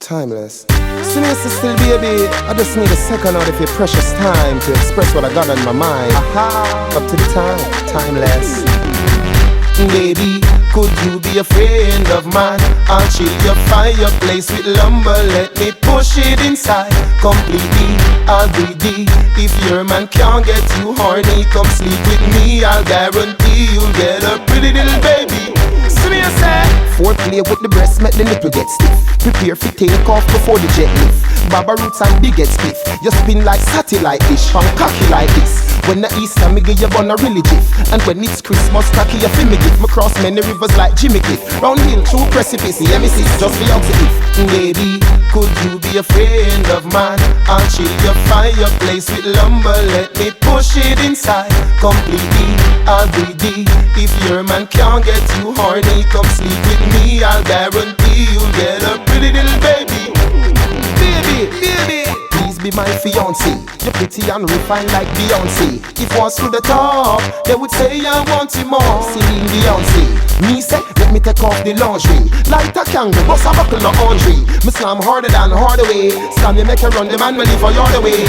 Timeless. Since still baby, I just need a second out of your precious time to express what I got on my mind. Aha, up to the time, timeless. Baby, could you be a friend of mine? I'll chill your fireplace with lumber. Let me push it inside completely. I'll greedy. If your man can't get you horny, come sleep with me. I'll guarantee you'll get a pretty little baby. See me, I say, foreplay with the breast, make the nipple get stiff. Prepare for take off before the jet lift. Baba roots and big get spiff. You spin like satellite dish, from cocky like this. When the Easter, me give you bun a really jiff. And when it's Christmas, cocky you feel me gift. Me cross many rivers like Jimmy Cliff. Round hill, through precipice, yeah me see, just for out to if. Baby, could you be a friend of mine? I'll chill your fireplace with lumber. Let me push it inside completely. I'll greedy. If your man can't get you horny, come sleep with me. I'll guarantee you'll get a pretty little baby. Baby, baby, please be my fiancé. You're pretty and refined like Beyoncé. If once to the top, they would say I want you more. Singing Beyoncé. Me say, let me take off the lingerie. Like a kangaroo, bust a buckle no laundry. Me slam harder than harder way. Slam you make you run the man, me leave for your way.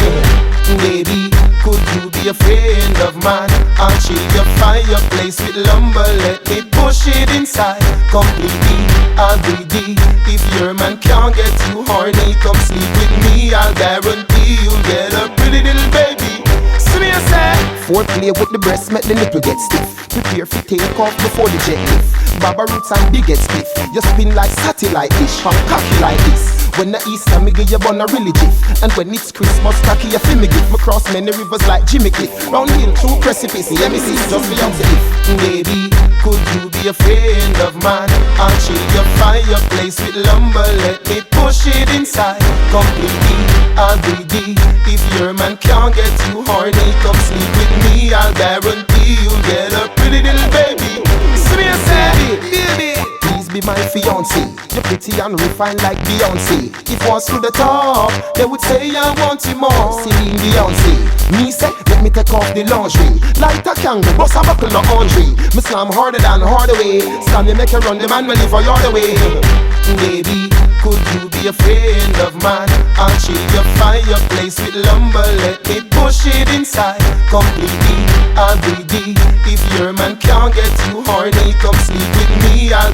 Baby, could you be a friend of mine? I'll chill your fireplace with lumber. Let me push it inside completely. I'll greedy. If your man can't get you horny, come sleep with me. I'll guarantee you'll get a pretty little baby. See me, I say, foreplay with the breast, make the nipple get stiff. Prepare for take off before the jet lift. Baba roots and big get spiff. You spin like satellite dish, from cocky like this. When the Easter, me give you bun a really jiff. And when it's Christmas, cocky you feel me gift. Me cross many rivers like Jimmy Cliff. Round hill, through precipice, yeah me see, just for out to if. Baby, could you be a friend of mine? I'll chill your fireplace with lumber. Let me push it inside completely. I'll greedy. If your man can't get you horny, come sleep with me. I'll guarantee you'll get a pretty little baby. See me, I say, baby, please be my fiancé. You're pretty and refined like Beyoncé. If once to the top, they would say I want you more. Singing Beyoncé. Me say, let me take off the lingerie. Like a kangaroo, bust a buckle no laundry. Me slam harder than harder way. Slam you make you run the man, me leave for your way. Baby, could you be a friend of mine? I'll chill your fireplace with lumber. Let me push it inside completely. I'll greedy. If your man can't get you horny, come sleep with me. I'll